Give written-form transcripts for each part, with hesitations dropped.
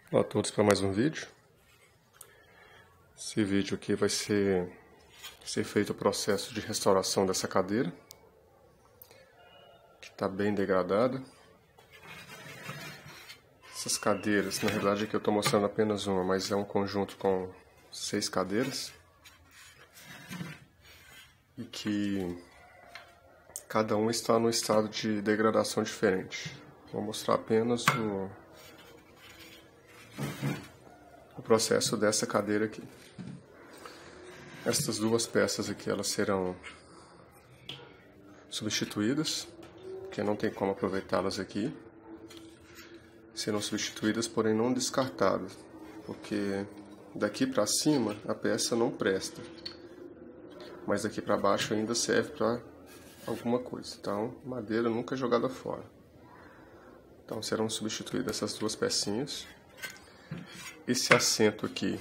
Olá a todos para mais um vídeo. Esse vídeo aqui vai ser feito o processo de restauração dessa cadeira, que está bem degradada. Essas cadeiras, na verdade aqui eu estou mostrando apenas uma, mas é um conjunto com 6 cadeiras. E que cada uma está num estado de degradação diferente. Vou mostrar apenas o processo dessa cadeira aqui. Estas duas peças aqui, elas serão substituídas, porque não tem como aproveitá-las aqui. Serão substituídas, porém não descartadas, porque daqui para cima a peça não presta, mas daqui para baixo ainda serve para alguma coisa. Então, madeira nunca é jogada fora. Então serão substituídas essas duas pecinhas. Esse assento aqui,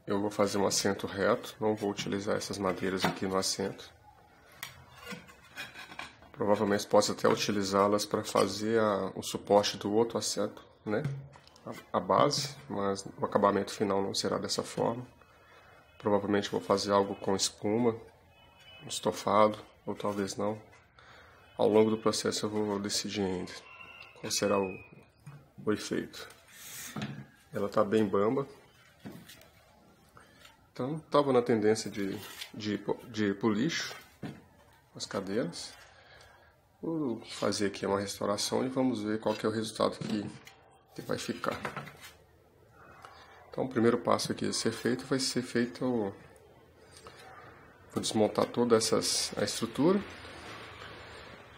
eu vou fazer um assento reto, não vou utilizar essas madeiras aqui no assento. Provavelmente posso até utilizá-las para fazer o suporte do outro assento, né? A base, mas o acabamento final não será dessa forma. Provavelmente vou fazer algo com espuma, um estofado, ou talvez não. Ao longo do processo eu vou decidir ainda qual será o efeito. Ela está bem bamba. Então estava na tendência de ir para o lixo as cadeiras. Vou fazer aqui uma restauração e vamos ver qual que é o resultado que vai ficar. Então o primeiro passo aqui a ser feito vai ser feito... Vou desmontar toda a estrutura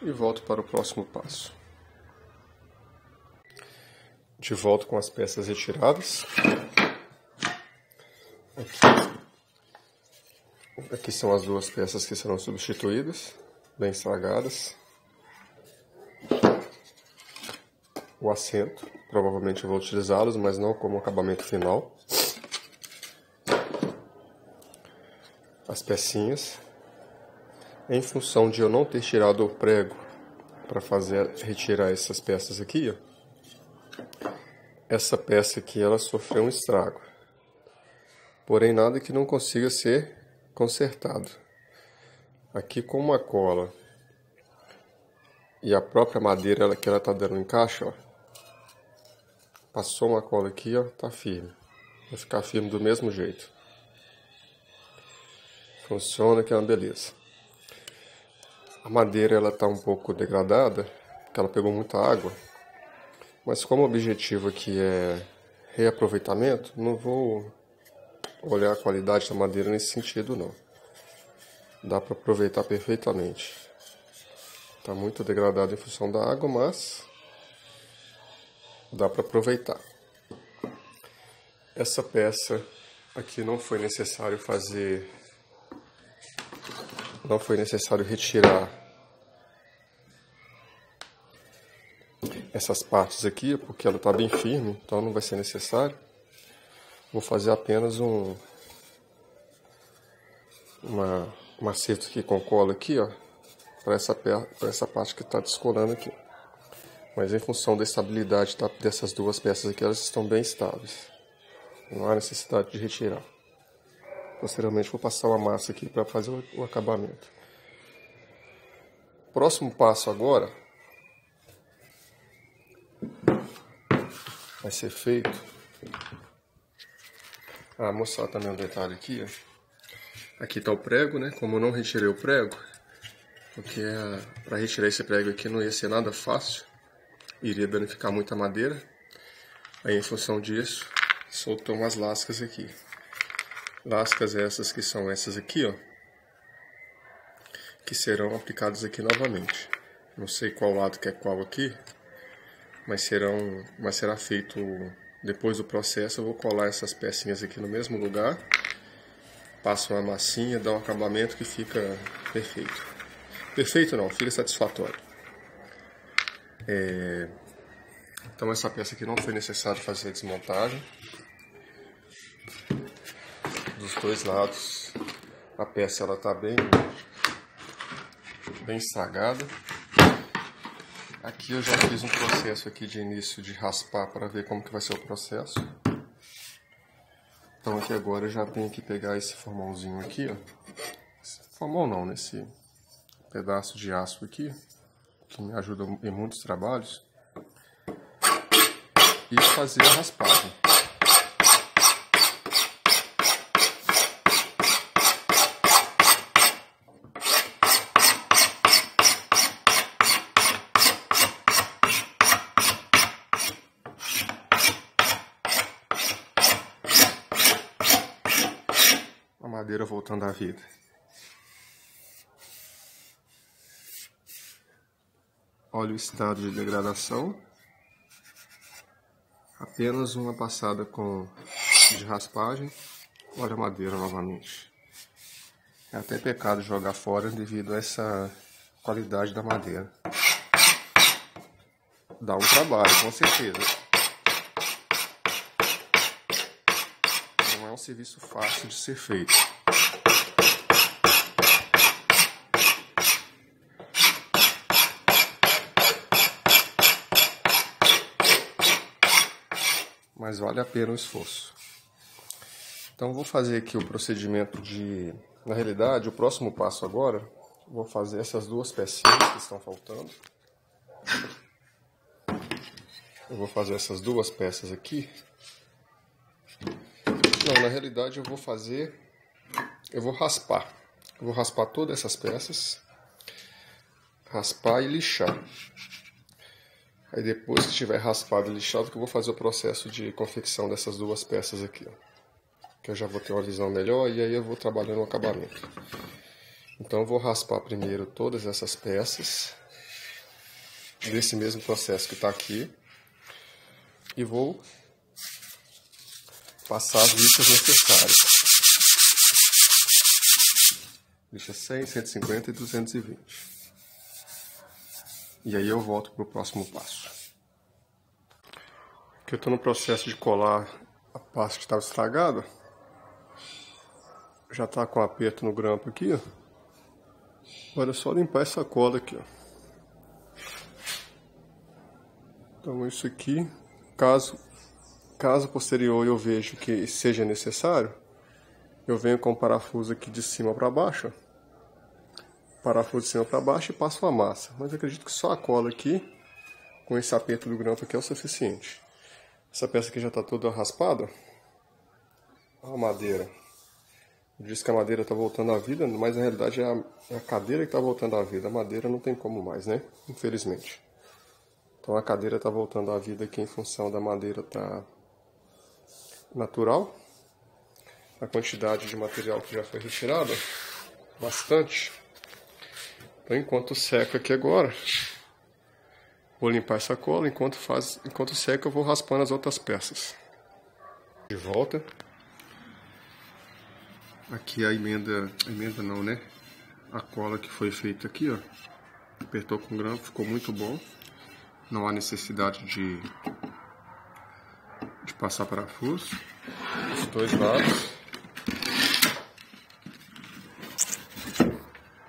e volto para o próximo passo. De volta com as peças retiradas. Aqui são as duas peças que serão substituídas, bem estragadas. O assento, provavelmente eu vou utilizá-los, mas não como acabamento final. As pecinhas, em função de eu não ter tirado o prego para retirar essas peças aqui, ó. Essa peça aqui, ela sofreu um estrago, porém nada que não consiga ser consertado. Aqui com uma cola e a própria madeira que ela está dando encaixe, ó, passou uma cola aqui, ó, tá firme, vai ficar firme do mesmo jeito. Funciona, que é uma beleza. A madeira ela tá um pouco degradada, porque ela pegou muita água. Mas como o objetivo aqui é reaproveitamento, não vou olhar a qualidade da madeira nesse sentido não. Dá para aproveitar perfeitamente. Tá muito degradado em função da água, mas dá para aproveitar. Essa peça aqui não foi necessário retirar essas partes aqui, porque ela está bem firme, então não vai ser necessário. Vou fazer apenas um acerto aqui com cola aqui, ó, para essa parte que está descolando aqui. Mas em função da estabilidade dessas duas peças aqui, elas estão bem estáveis. Não há necessidade de retirar. Posteriormente vou passar uma massa aqui para fazer o acabamento. Próximo passo agora vai ser feito. Mostrar também um detalhe aqui, ó. Aqui está o prego, né? Como eu não retirei o prego, porque para retirar esse prego aqui não ia ser nada fácil, iria danificar muita madeira. Aí em função disso, soltou umas lascas aqui. Lascas essas que são essas aqui, ó, que serão aplicadas aqui novamente. Não sei qual lado que é qual aqui, mas será feito depois do processo. Eu vou colar essas pecinhas aqui no mesmo lugar, passo uma massinha, dá um acabamento que fica perfeito. Perfeito não, fica satisfatório. Então essa peça aqui não foi necessário fazer a desmontagem. Dos dois lados a peça ela está bem estragada. Aqui eu já fiz um processo aqui de início de raspar para ver como que vai ser o processo. Então aqui agora eu já tenho que pegar esse formãozinho aqui, ó. Formão não, nesse pedaço de aço aqui, que me ajuda em muitos trabalhos. E fazer a raspagem. A madeira voltando à vida. Olha o estado de degradação. Apenas uma passada de raspagem. Olha a madeira novamente. É até pecado jogar fora devido a essa qualidade da madeira. Dá um trabalho, com certeza. Não é um serviço fácil de ser feito. Mas vale a pena o esforço. Então vou fazer aqui o procedimento de... Na realidade, o próximo passo agora, vou fazer essas duas pecinhas que estão faltando. Eu vou fazer essas duas peças aqui. Não, na realidade eu vou raspar. Eu vou raspar todas essas peças. Raspar e lixar. Aí depois que estiver raspado e lixado, que eu vou fazer o processo de confecção dessas duas peças aqui, ó. Que eu já vou ter uma visão melhor e aí eu vou trabalhando o acabamento. Então eu vou raspar primeiro todas essas peças, desse mesmo processo que está aqui. E vou passar as lixas necessárias. Lixa 100, 150 e 220. E aí eu volto para o próximo passo. Aqui eu estou no processo de colar a parte que estava estragada. Já está com aperto no grampo aqui, ó. Agora é só limpar essa cola aqui, ó. Então isso aqui, caso posterior eu vejo que seja necessário, eu venho com o parafuso aqui de cima para baixo, ó. Parafuso de cima para baixo e passo a massa. Mas eu acredito que só a cola aqui, com esse aperto do grampo aqui, é o suficiente. Essa peça aqui já está toda raspada. Olha a madeira. Eu disse que a madeira está voltando à vida, mas na realidade é a cadeira que está voltando à vida. A madeira não tem como mais, né? Infelizmente. Então a cadeira está voltando à vida aqui em função da madeira estar natural. A quantidade de material que já foi retirada, bastante. Então, enquanto seca aqui agora, vou limpar essa cola. Enquanto seca, eu vou raspando as outras peças. De volta. Aqui a emenda não, né? A cola que foi feita aqui, ó. Apertou com grampo, ficou muito bom. Não há necessidade de passar parafuso. Os dois lados.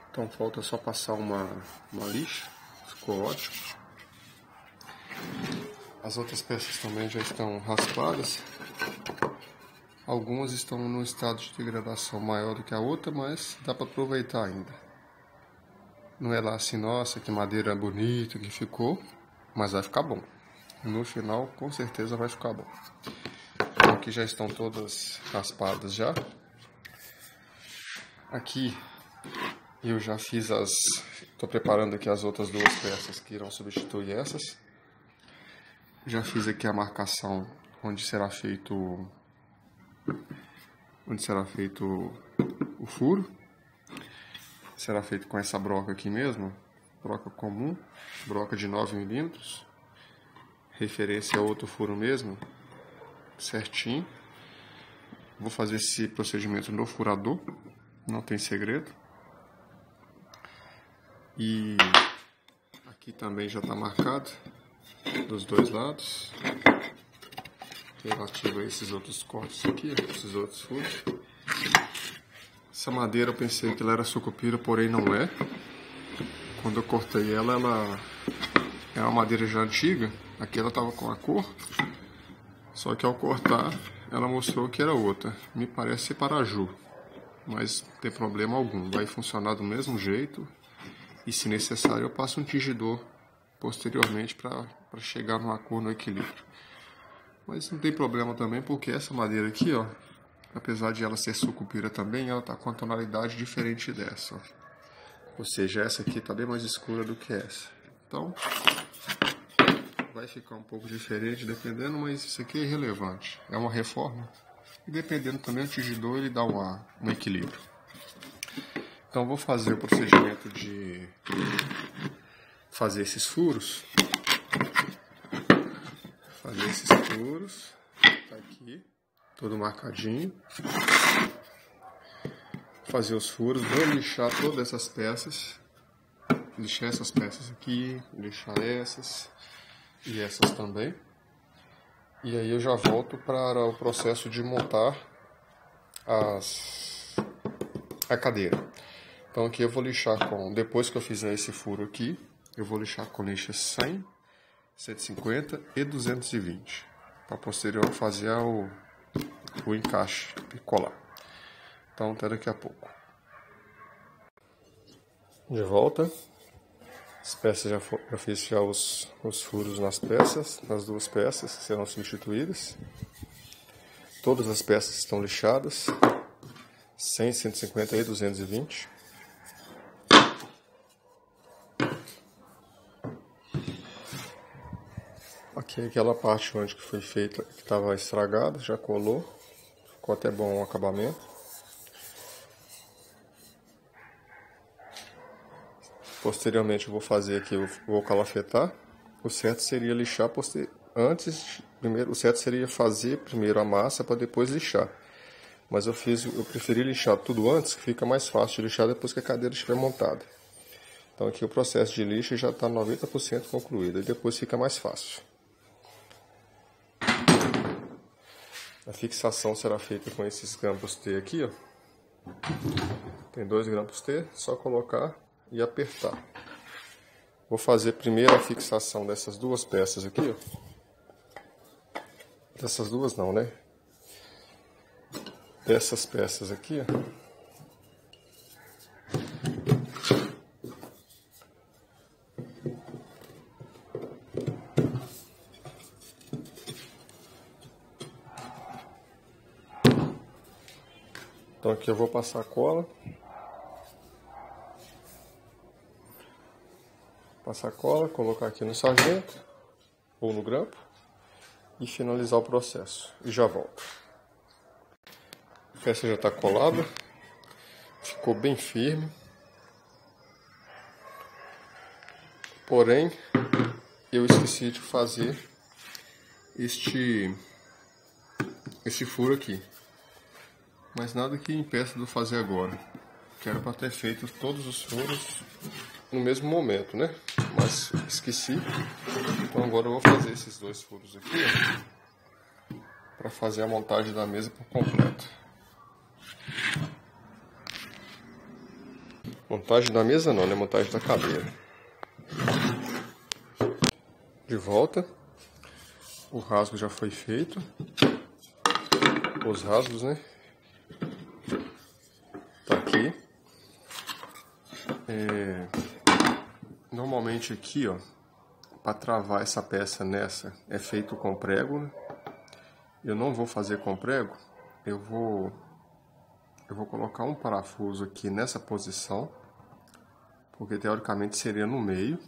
Então falta só passar uma lixa, ficou ótimo. As outras peças também já estão raspadas. Algumas estão num estado de degradação maior do que a outra, mas dá para aproveitar ainda. Não é lá assim, nossa, que madeira bonita que ficou, mas vai ficar bom. No final, com certeza vai ficar bom. Então, aqui já estão todas raspadas já. Aqui eu já fiz estou preparando aqui as outras duas peças que irão substituir essas. Já fiz aqui a marcação onde será feito o furo. Será feito com essa broca aqui mesmo, broca comum, broca de 9 mm, referência a outro furo mesmo, certinho. Vou fazer esse procedimento no furador, não tem segredo. E aqui também já está marcado dos dois lados, relativo a esses outros cortes aqui, esses outros furos. Essa madeira eu pensei que ela era sucupira, porém não é. Quando eu cortei ela é uma madeira já antiga, aqui ela estava com a cor, só que ao cortar ela mostrou que era outra. Me parece ser paraju, mas não tem problema algum, vai funcionar do mesmo jeito e se necessário eu passo um tingidor posteriormente para chegar numa cor no equilíbrio. Mas não tem problema também porque essa madeira aqui, ó, apesar de ela ser sucupira também, ela está com uma tonalidade diferente dessa, ó. Ou seja, essa aqui está bem mais escura do que essa. Então, vai ficar um pouco diferente dependendo, mas isso aqui é irrelevante. É uma reforma. E dependendo também, o tingidor ele dá um equilíbrio. Então, vou fazer o procedimento de fazer esses furos. Tá aqui, todo marcadinho. Fazer os furos, vou lixar todas essas peças. Lixar essas peças aqui, lixar essas e essas também. E aí eu já volto para o processo de montar a cadeira. Então aqui eu vou lixar depois que eu fizer esse furo aqui, eu vou lixar com lixa 100, 150 e 220. Para posterior fazer o encaixe e colar. Então até daqui a pouco. De volta. As peças já fiz já os furos nas duas peças que serão substituídas. Todas as peças estão lixadas, 100, 150 e 220. Aqui aquela parte onde que foi feita, que estava estragada, já colou, ficou até bom o acabamento. Posteriormente eu vou fazer aqui, eu vou calafetar. O certo seria lixar primeiro, o certo seria fazer primeiro a massa para depois lixar. Mas eu preferi lixar tudo antes, que fica mais fácil de lixar depois que a cadeira estiver montada. Então aqui o processo de lixa já está 90% concluído e depois fica mais fácil. A fixação será feita com esses grampos T aqui, ó. Tem 2 grampos T, só colocar e apertar. Vou fazer primeiro a fixação dessas duas peças aqui, ó. Dessas duas não, né? Dessas peças aqui, ó. Então aqui eu vou passar cola. Passar cola, colocar aqui no sargento ou no grampo e finalizar o processo. E já volto. A peça já está colada, ficou bem firme. Porém, eu esqueci de fazer esse furo aqui. Mas nada que impeça de eu fazer agora. Quero para ter feito todos os furos no mesmo momento, né? Mas esqueci. Então agora eu vou fazer esses 2 furos aqui, para fazer a montagem da mesa por completo. Montagem da mesa não, né? Montagem da cadeira. De volta. O rasgo já foi feito. Os rasgos, né? Tá aqui. Normalmente aqui, ó, para travar essa peça nessa é feito com prego, né? Eu não vou fazer com prego. Eu vou colocar um parafuso aqui nessa posição, porque teoricamente seria no meio.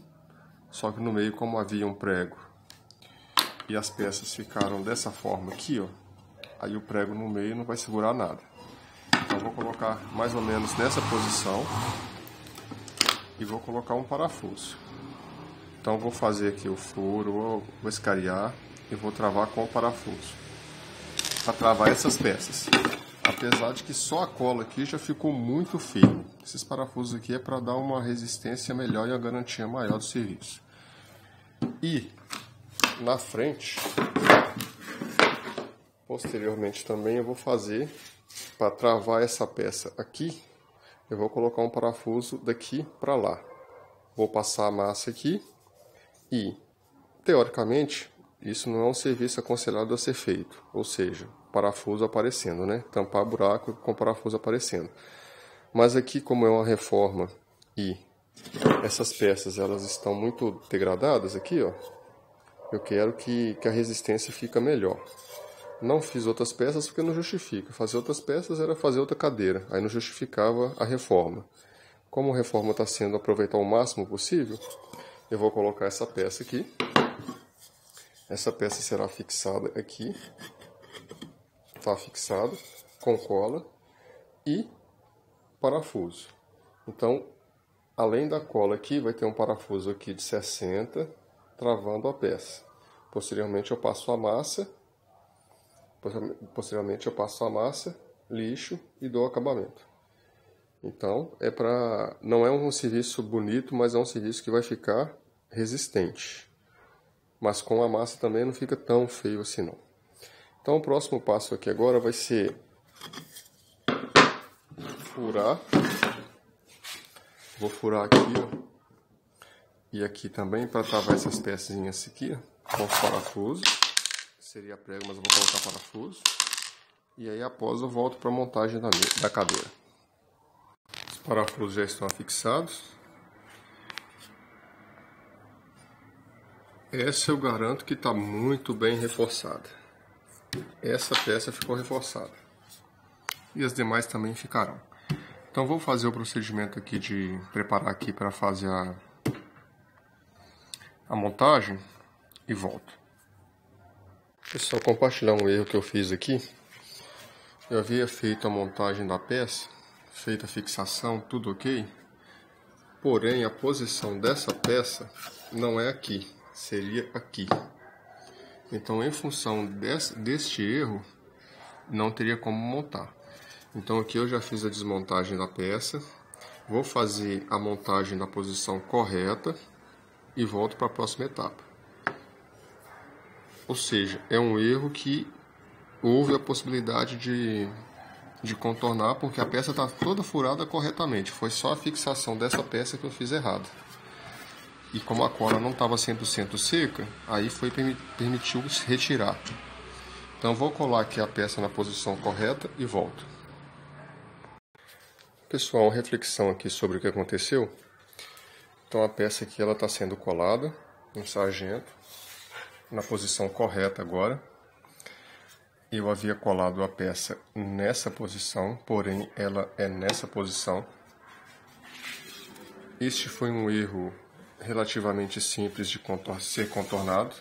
Só que no meio, como havia um prego e as peças ficaram dessa forma aqui, ó, aí o prego no meio não vai segurar nada. Então eu vou colocar mais ou menos nessa posição e vou colocar um parafuso. Então eu vou fazer aqui o furo, vou escariar e vou travar com o parafuso para travar essas peças. Apesar de que só a cola aqui já ficou muito firme. Esses parafusos aqui é para dar uma resistência melhor e uma garantia maior do serviço. E na frente, posteriormente também eu vou fazer, para travar essa peça aqui, eu vou colocar um parafuso daqui para lá. Vou passar a massa aqui E, teoricamente, isso não é um serviço aconselhado a ser feito, ou seja, parafuso aparecendo, né? Tampar buraco com parafuso aparecendo. Mas aqui, como é uma reforma e essas peças elas estão muito degradadas aqui, ó, eu quero que a resistência fique melhor. Não fiz outras peças porque não justifica. Fazer outras peças era fazer outra cadeira, aí não justificava a reforma. Como a reforma está sendo aproveitar o máximo possível, eu vou colocar essa peça aqui. Essa peça será fixada aqui. Está fixado com cola e parafuso. Então, além da cola aqui, vai ter um parafuso aqui de 60, travando a peça. Posteriormente eu passo a massa. Lixo e dou acabamento. Então, não é um serviço bonito, mas é um serviço que vai ficar resistente. Mas com a massa também não fica tão feio assim não. Então o próximo passo aqui agora vai ser furar. Vou furar aqui, ó. E aqui também para travar essas pecinhas aqui, ó, com os parafusos. Seria prego, mas eu vou colocar parafuso. E aí após eu volto para a montagem da cadeira. Os parafusos já estão fixados. Essa eu garanto que está muito bem reforçada. Essa peça ficou reforçada. E as demais também ficarão. Então vou fazer o procedimento aqui de preparar aqui para fazer a montagem e volto. Pessoal, compartilhar um erro que eu fiz aqui. Eu havia feito a montagem da peça, feita a fixação, tudo ok. Porém, a posição dessa peça não é aqui, seria aqui. Então, em função deste erro, não teria como montar. Então, aqui eu já fiz a desmontagem da peça. Vou fazer a montagem na posição correta e volto para a próxima etapa. Ou seja, é um erro que houve a possibilidade de contornar, porque a peça está toda furada corretamente. Foi só a fixação dessa peça que eu fiz errado. E como a cola não estava 100% seca, aí permitiu retirar. Então vou colar aqui a peça na posição correta e volto. Pessoal, uma reflexão aqui sobre o que aconteceu. Então a peça aqui ela está sendo colada no sargento, na posição correta agora. Eu havia colado a peça nessa posição, porém ela é nessa posição. Este foi um erro relativamente simples de ser contornado.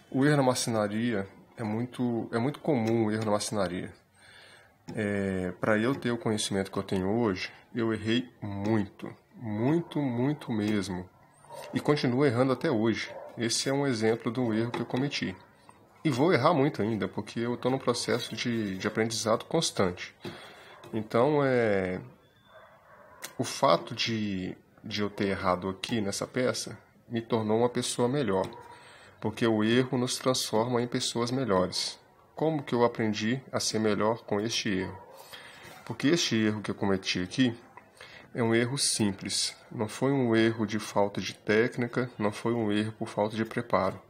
O erro na marcenaria é muito comum, o erro na marcenaria. Para eu ter o conhecimento que eu tenho hoje, eu errei muito mesmo. E continuo errando até hoje. Esse é um exemplo do erro que eu cometi. E vou errar muito ainda, porque eu estou num processo de aprendizado constante. Então, o fato de eu ter errado aqui nessa peça me tornou uma pessoa melhor. Porque o erro nos transforma em pessoas melhores. Como que eu aprendi a ser melhor com este erro? Porque este erro que eu cometi aqui é um erro simples. Não foi um erro de falta de técnica, não foi um erro por falta de preparo.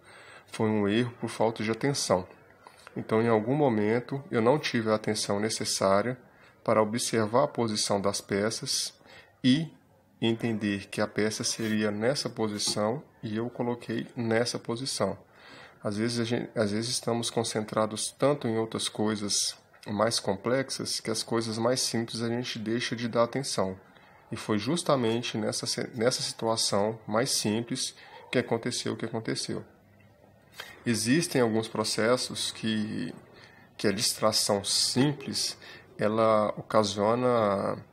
Foi um erro por falta de atenção. Então, em algum momento, eu não tive a atenção necessária para observar a posição das peças e entender que a peça seria nessa posição e eu coloquei nessa posição. Às vezes estamos concentrados tanto em outras coisas mais complexas que as coisas mais simples a gente deixa de dar atenção. E foi justamente nessa situação mais simples que aconteceu o que aconteceu. Existem alguns processos que a distração simples ela ocasiona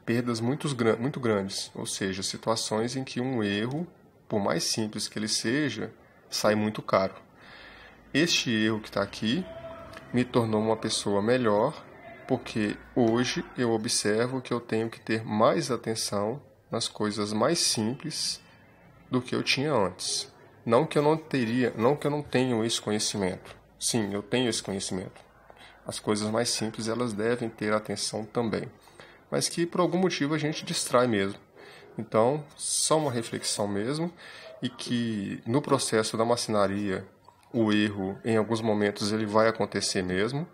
perdas muito grandes, ou seja, situações em que um erro, por mais simples que ele seja, sai muito caro. Este erro que está aqui me tornou uma pessoa melhor, porque hoje eu observo que eu tenho que ter mais atenção nas coisas mais simples do que eu tinha antes. Não que eu não tenha esse conhecimento. Sim, eu tenho esse conhecimento. As coisas mais simples elas devem ter atenção também, mas que por algum motivo a gente distrai mesmo. Então, só uma reflexão mesmo. e que no processo da marcenaria o erro, em alguns momentos, ele vai acontecer mesmo,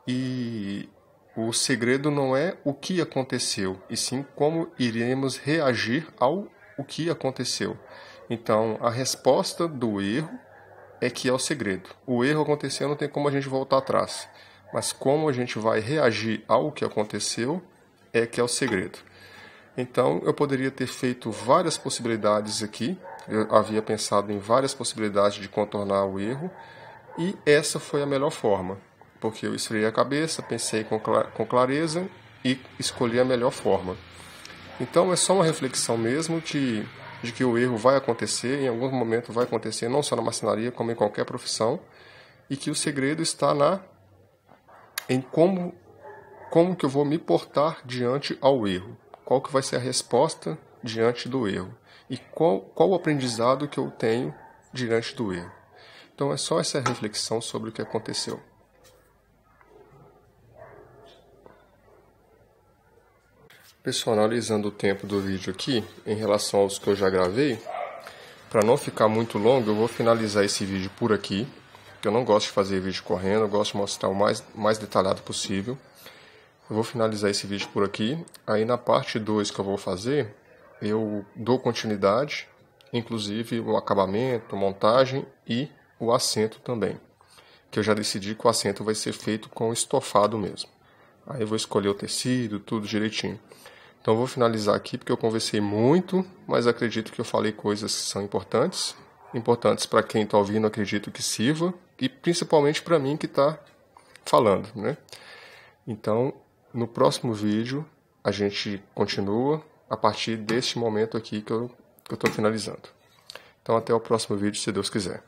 e o segredo não é o que aconteceu, e sim como iremos reagir ao o que aconteceu. Então, a resposta do erro é que é o segredo. O erro aconteceu, não tem como a gente voltar atrás, mas como a gente vai reagir ao que aconteceu é que é o segredo. Então, eu poderia ter feito várias possibilidades aqui, eu havia pensado em várias possibilidades de contornar o erro, e essa foi a melhor forma, porque eu esfriei a cabeça, pensei com clareza e escolhi a melhor forma. Então, é só uma reflexão mesmo de que o erro vai acontecer, em algum momento vai acontecer, não só na marcenaria, como em qualquer profissão, e que o segredo está em como que eu vou me portar diante ao erro. Qual que vai ser a resposta diante do erro? E qual o aprendizado que eu tenho diante do erro? Então é só essa reflexão sobre o que aconteceu. Pessoal, analisando o tempo do vídeo aqui, em relação aos que eu já gravei, para não ficar muito longo, eu vou finalizar esse vídeo por aqui, porque eu não gosto de fazer vídeo correndo, eu gosto de mostrar o mais detalhado possível. Eu vou finalizar esse vídeo por aqui. Aí na parte 2 que eu vou fazer, eu dou continuidade, inclusive o acabamento, montagem e o assento também. Que eu já decidi que o assento vai ser feito com estofado mesmo. Aí eu vou escolher o tecido, tudo direitinho. Então eu vou finalizar aqui porque eu conversei muito, mas acredito que eu falei coisas que são importantes. Importantes para quem está ouvindo, acredito que sirva. E principalmente para mim que está falando, né? Então, no próximo vídeo, a gente continua a partir deste momento aqui que eu estou finalizando. Então, até o próximo vídeo, se Deus quiser.